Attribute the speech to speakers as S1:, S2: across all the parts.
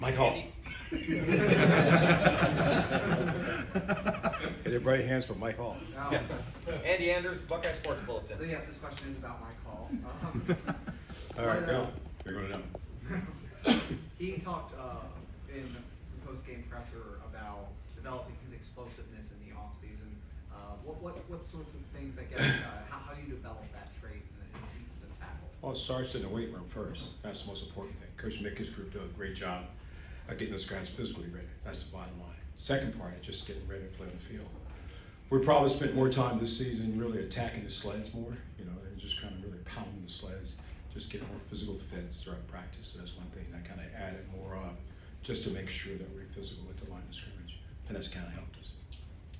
S1: Mike Hall. Everybody hands for Mike Hall.
S2: Yeah.
S3: Andy Anders, Buckeye Sports Bulletin.
S2: So yes, this question is about Mike Hall.
S1: All right, go. You're going to know.
S2: He talked in the post-game presser about developing his explosiveness in the offseason. What sorts of things that get, how do you develop that trait in the defensive tackle?
S1: Well, it starts in the weight room first. That's the most important thing. Coach Mickey's group do a great job of getting those guys physically ready. That's the bottom line. Second part is just getting ready to play on the field. We probably spent more time this season really attacking the sleds more, and just kind of really pounding the sleds, just getting more physical fits throughout practice. So that's one thing that kind of added more up just to make sure that we're physical at the line of scrimmage. And that's kind of helped us.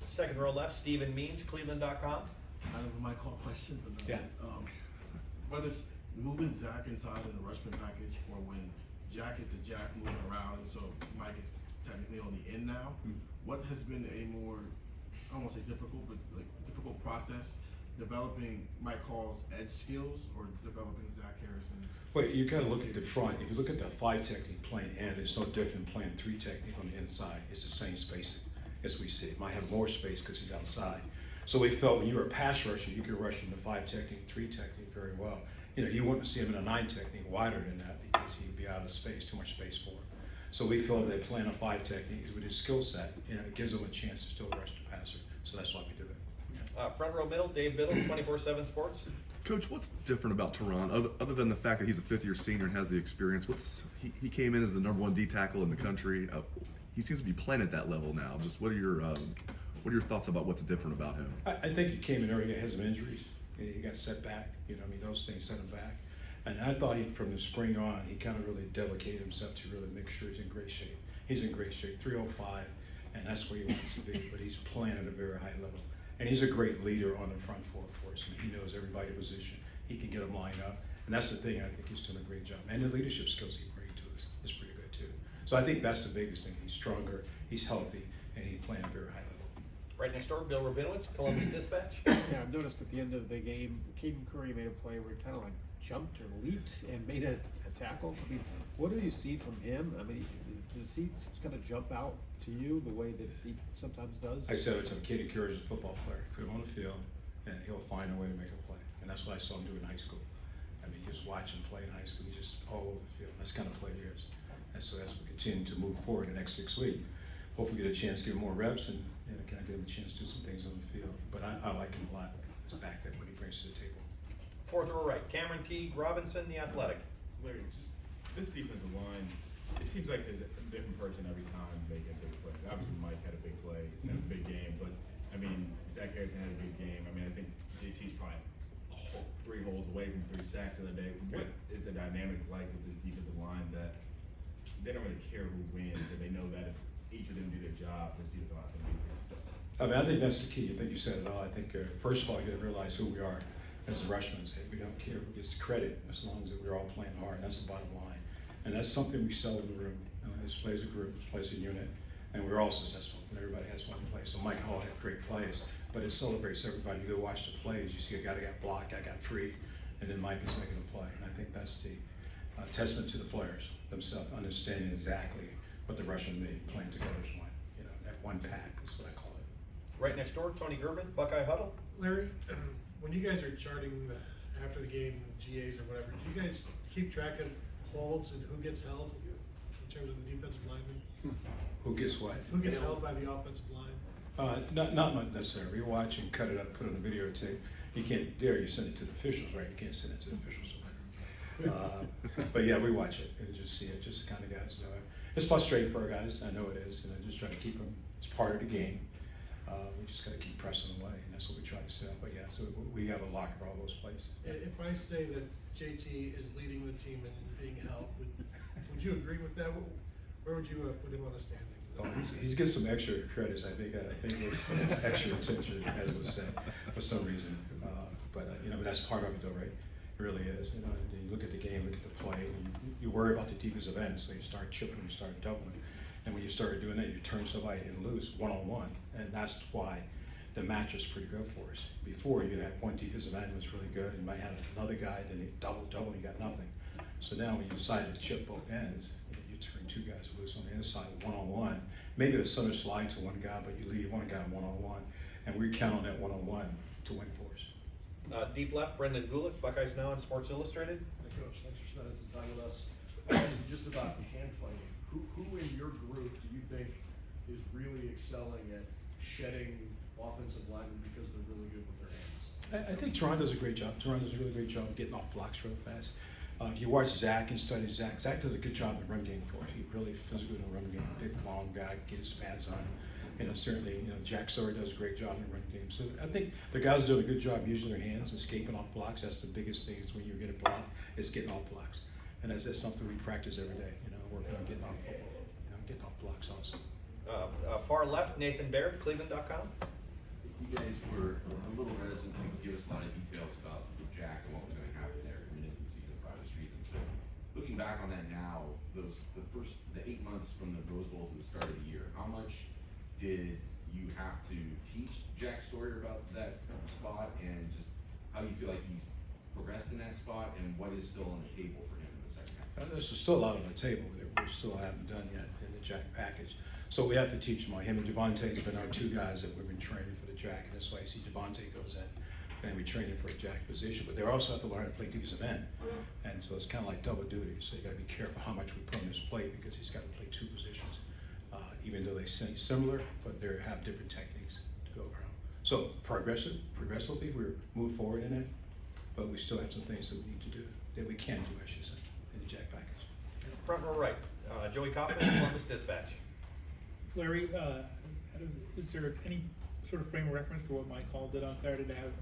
S3: Second row left, Stephen Means, Cleveland.com.
S4: Kind of a Mike Hall question, but
S1: Yeah.
S4: Whether it's moving Zach inside in the rushman package, or when Jack is the Jack moving around, and so Mike is technically on the end now, what has been a more, I don't want to say difficult, but like difficult process developing Mike Hall's edge skills or developing Zach Harrison's?
S1: Well, you got to look at the front. If you look at the 5 technique playing end, it's no different than playing 3 technique on the inside. It's the same spacing as we see. It might have more space because he's outside. So we felt when you were a pass rusher, you could rush into 5 technique, 3 technique very well. You wouldn't see him in a 9 technique wider than that because he'd be out of space, too much space for him. So we feel that playing a 5 technique with his skill set, it gives him a chance to still rush the passer. So that's why we do it.
S3: Front row middle, Dave Biddle, 24/7 Sports.
S5: Coach, what's different about Tehran, other than the fact that he's a 5th-year senior and has the experience? He came in as the #1 D tackle in the country. He seems to be playing at that level now. Just what are your thoughts about what's different about him?
S1: I think he came in early, he had some injuries. He got set back. Those things set him back. And I thought from the spring on, he kind of really dedicated himself to really make sure he's in great shape. He's in great shape, 305, and that's where he wants to be. But he's playing at a very high level. And he's a great leader on the front four for us. He knows everybody's position. He can get them lined up. And that's the thing, I think he's doing a great job. And the leadership skills he brings to us is pretty good too. So I think that's the biggest thing. He's stronger, he's healthy, and he's playing at a very high level.
S3: Right next door, Bill Rabinowitz, Columbus Dispatch.
S6: Yeah, I've noticed at the end of the game, Caden Curry made a play where he kind of like jumped or leaped and made a tackle. I mean, what do you see from him? I mean, does he kind of jump out to you the way that he sometimes does?
S1: I said it to him, Caden Curry is a football player. Put him on the field, and he'll find a way to make a play. And that's what I saw him do in high school. I mean, just watch him play in high school. He's just all over the field. That's the kind of player he is. And so as we continue to move forward the next 6 weeks, hopefully get a chance to give him more reps and kind of give him a chance to do some things on the field. But I like him a lot. The fact that what he brings to the table.
S3: Fourth row right, Cameron Teague Robinson, The Athletic.
S7: Larry, just this defensive line, it seems like there's a different person every time they get big plays. Obviously, Mike had a big play, had a big game, but I mean, Zach Harrison had a big game. I mean, I think JT's probably 3 holes away from 3 sacks the other day. What is the dynamic like with this defensive line that they don't really care who wins, and they know that if each of them do their job, this defensive line can beat this? So.
S1: I mean, I think that's the key. I think you said it all. I think, first of all, you got to realize who we are as the Rushmen. We don't care who gets the credit as long as we're all playing hard. That's the bottom line. And that's something we sell in the room. This plays a group, this plays a unit, and we're all successful when everybody has one play. So Mike Hall had great plays, but it celebrates everybody. You go watch the plays, you see a guy that got blocked, guy got free, and then Mike is making a play. And I think that's the testament to the players themselves, understanding exactly what the Russian made, playing together as one. That one pack is what I call it.
S3: Right next door, Tony Gerben, Buckeye Huddle.
S8: Larry, when you guys are charting after the game, GAs or whatever, do you guys keep track of holds and who gets held in terms of the defensive lineman?
S1: Who gets what?
S8: Who gets held by the offensive line?
S1: Not necessarily. We watch and cut it up, put it on the videotape. You can't dare you send it to the officials, right? You can't send it to the officials. But yeah, we watch it and just see it. Just the kind of guys know it. It's frustrating for our guys. I know it is. Just trying to keep them. It's part of the game. We just got to keep pressing away, and that's what we try to sell. But yeah, so we have a locker all those plays.
S8: If I say that JT is leading the team and being held, would you agree with that? Where would you put him on the standings?
S1: Oh, he's getting some extra credits. I think it's extra attention, as it was said, for some reason. But that's part of it, though, right? It really is. You look at the game, look at the play. You worry about the defensive end, so you start chipping, you start doubling. And when you start doing that, you turn somebody and lose one-on-one, and that's why the match is pretty good for us. Before, you'd have one defensive end was really good, you might have another guy, then you double, you got nothing. So now when you decide to chip both ends, you turn two guys loose on the inside one-on-one. Maybe a center slide to one guy, but you leave one guy one-on-one, and we count on that one-on-one to win for us.
S3: Deep left, Brendan Gulick, Buckeyes Now on Sports Illustrated.
S9: Hi, Coach. Thanks for spending some time with us. I'll ask you just about hand fighting. Who in your group do you think is really excelling at shedding offensive linemen because they're really good with their hands?
S1: I think Toronto does a great job. Toronto does a really great job of getting off blocks real fast. If you watch Zach and study Zach does a good job in the run game for us. He really physical in the run game. Big, long guy, get his pads on. Certainly, Jack Sawyer does a great job in the run game. So I think the guys are doing a good job using their hands and escaping off blocks. That's the biggest thing is when you're getting blocked, is getting off blocks. And that's something we practice every day, working on getting off football, getting off blocks also.
S3: Far left, Nathan Baird, Cleveland.com.
S10: You guys were a little reticent to give us a lot of details about Jack and what was going to happen there in mid-season for obvious reasons. But looking back on that now, the 8 months from the Rose Bowl to the start of the year, how much did you have to teach Jack Sawyer about that spot, and just how do you feel like he's progressed in that spot, and what is still on the table for him in the second half?
S1: There's still a lot on the table that we still haven't done yet in the Jack package. So we have to teach him. Him and Devontae have been our two guys that we've been training for the Jack, and that's why you see Devontae goes in and we train him for a Jack position. But they also have to learn how to play defensive end, and so it's kind of like double duty. So you got to be careful how much we put on his plate because he's got to play two positions, even though they seem similar, but they have different techniques to go around. So progressively, we're moving forward in it, but we still have some things that we need to do, that we can do, I should say, in the Jack package.
S3: Front row right, Joey Kaufman, Columbus Dispatch.
S11: Larry, is there any sort of frame of reference for what Mike Hall did on Saturday to have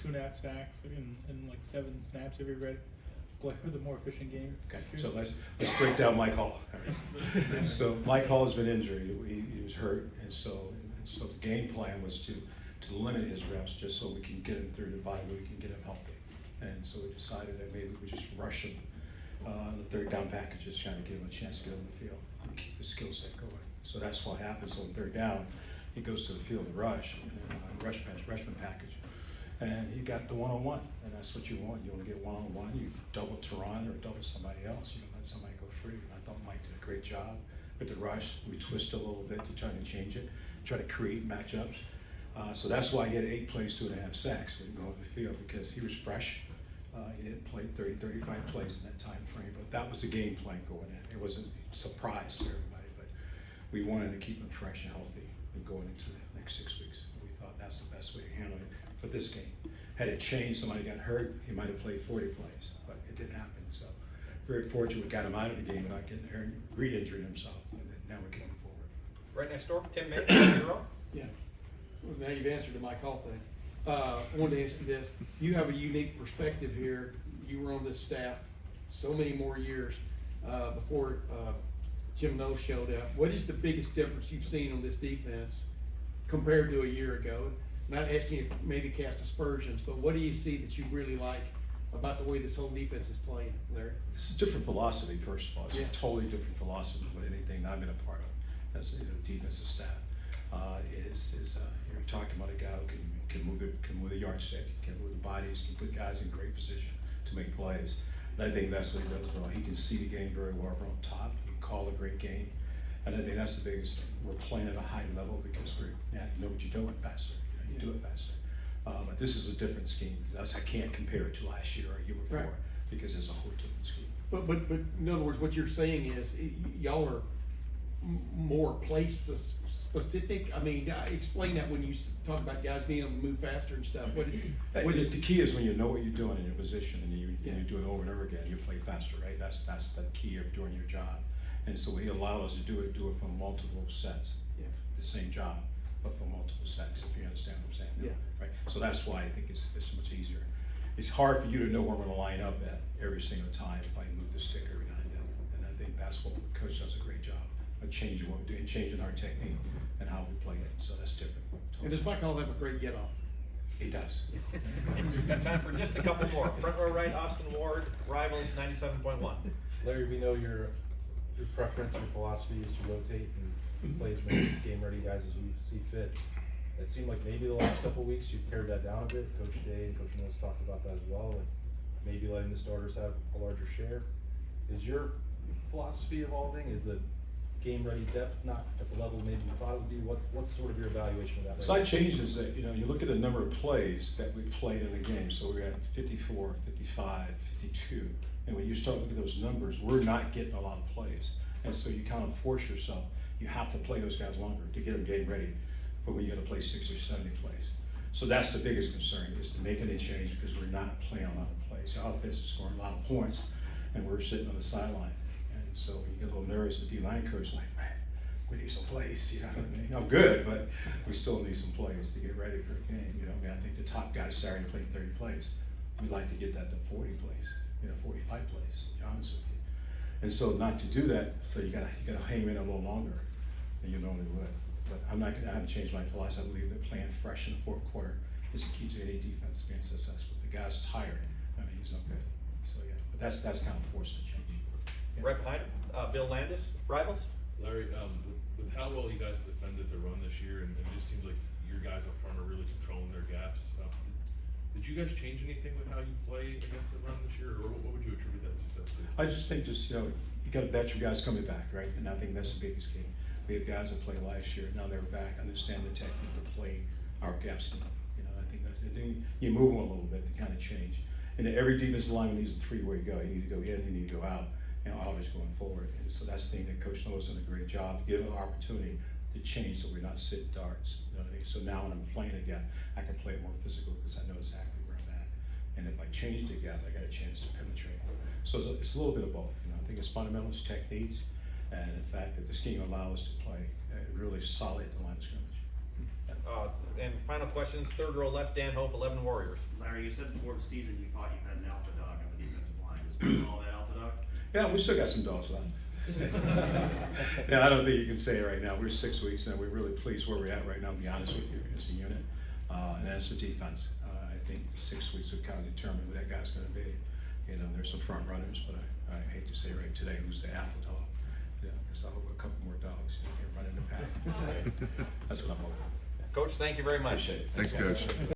S11: 2.5 sacks and like 7 snaps every red play with a more efficient game?
S1: Okay, so let's break down Mike Hall. All right. So Mike Hall has been injured. He was hurt, and so the game plan was to limit his reps just so we can get him through the bye week and get him healthy. And so we decided that maybe we just rush him on the third down package, just trying to give him a chance to get on the field and keep his skill set going. So that's what happens on third down. He goes to the field to rush, rushman package. And he got the one-on-one, and that's what you want. You want to get one-on-one. You double Teron or double somebody else. You don't let somebody go free. And I thought Mike did a great job with the rush. We twisted a little bit to try to change it, try to create matchups. So that's why he had 8 plays, 2.5 sacks when he go on the field, because he was fresh. He didn't play 30, 35 plays in that time frame, but that was the game plan going in. It wasn't a surprise to everybody, but we wanted to keep him fresh and healthy and going into the next 6 weeks. We thought that's the best way to handle it for this game. Had it changed, somebody got hurt, he might have played 40 plays, but it didn't happen. So very fortunate we got him out of the game without getting hurt and re-injured himself, and then now we can move forward.
S3: Right next door, Tim May, Row.
S12: Yeah, well, now you've answered the Mike Hall thing. I wanted to ask you this. You have a unique perspective here. You were on this staff so many more years before Jim Knowles showed up. What is the biggest difference you've seen on this defense compared to a year ago? Not asking you to maybe cast aspersions, but what do you see that you really like about the way this whole defense is playing, Larry?
S1: It's a different philosophy, first of all. It's
S12: Yeah.
S1: a totally different philosophy than anything I've been a part of as a defensive staff. You're talking about a guy who can move the yardstick, can move the bodies, can put guys in great position to make plays. And I think that's what he does well. He can see the game very well from top. He can call a great game. And I think that's the biggest thing. We're playing at a high level because you know what you're doing faster. You do it faster. But this is a different scheme. I can't compare it to last year or year before,
S12: Right.
S1: because it's a whole different scheme.
S12: But in other words, what you're saying is y'all are more place specific. I mean, explain that when you talk about guys being able to move faster and stuff. What is
S1: The key is when you know what you're doing in your position and you
S12: Yeah.
S1: do it over and over again, you play faster, right? That's the key of doing your job. And so he allowed us to do it from multiple sets.
S12: Yeah.
S1: The same job, but for multiple sets, if you understand what I'm saying.
S12: Yeah.
S1: Right. So that's why I think it's much easier. It's hard for you to know where I'm going to line up at every single time if I move the stick every now and then. And I think that's what the coach does a great job of changing what we're doing, changing our technique and how we play it. So that's different.
S12: And does Mike Hall have a great get off?
S1: He does.
S3: We've got time for just a couple more. Front row right, Austin Ward, Rivals 97.1.
S13: Larry, we know your preference, your philosophy is to rotate and play as many game-ready guys as you see fit. It seemed like maybe the last couple of weeks you've pared that down a bit. Coach Day and Coach Knowles talked about that as well, and maybe letting the starters have a larger share. Is your philosophy evolving? Is the game ready depth not at the level maybe you thought it would be? What's sort of your evaluation of that? Right
S1: Slight changes that, you look at the number of plays that we played in a game. So we're at 54, 55, 52. And when you start looking at those numbers, we're not getting a lot of plays. And so you kind of force yourself. You have to play those guys longer to get them game ready for when you got to play 60 or 70 plays. So that's the biggest concern, is to make any change because we're not playing a lot of plays. The offense is scoring a lot of points, and we're sitting on the sideline. And so you get a little nervous. The D-line coach is like, man, we need some plays. You know what I mean? I'm good, but we still need some plays to get ready for the game. I think the top guy Saturday played 30 plays. We'd like to get that to 40 plays, 45 plays, to be honest with you. And so not to do that, so you gotta hang in a little longer than you normally would. But I haven't changed my philosophy. I believe that playing fresh in the fourth quarter is the key to any defense being successful. The guy's tired. He's no good. So yeah, but that's kind of forced to change. Yeah.
S3: Right behind him, Bill Landis, Rivals.
S14: Larry, with how well you guys have defended the run this year, and it just seems like your guys up front are really controlling their gaps. Did you guys change anything with how you play against the run this year, or what would you attribute that success to?
S1: I just think you got to bet your guys coming back, right? And I think that's the biggest key. We have guys that played last year, now they're back, understand the technique to play our gap scheme. I think that's the thing. You move them a little bit to kind of change. And every defensive lineman needs a three-way go. You need to go in, you need to go out, always going forward. And so that's the thing that Coach Noah's done a great job, giving an opportunity to change so we're not sitting darts. So now when I'm playing a gap, I can play it more physical because I know exactly where I'm at. And if I change the gap, I got a chance to penetrate. So it's a little bit of both. I think it's fundamentals, techniques, and the fact that the scheme allows us to play really solid at the line of scrimmage.
S3: And final questions, third row left, Dan Hope, 11 Warriors.
S15: Larry, you said before the season you thought you had an alpha dog on the defensive line. Is Bill all that alpha dog?
S1: Yeah, we still got some dogs left. I don't think you can say it right now. We're 6 weeks and we're really pleased where we're at right now, to be honest with you, as a unit. And as for defense, I think 6 weeks will kind of determine who that guy's going to be. There's some front runners, but I hate to say right today who's the alpha dog. Because I hope a couple more dogs can run in the pack. That's what I'm hoping.
S3: Coach, thank you very much.
S1: Appreciate it.
S5: Thanks, Coach.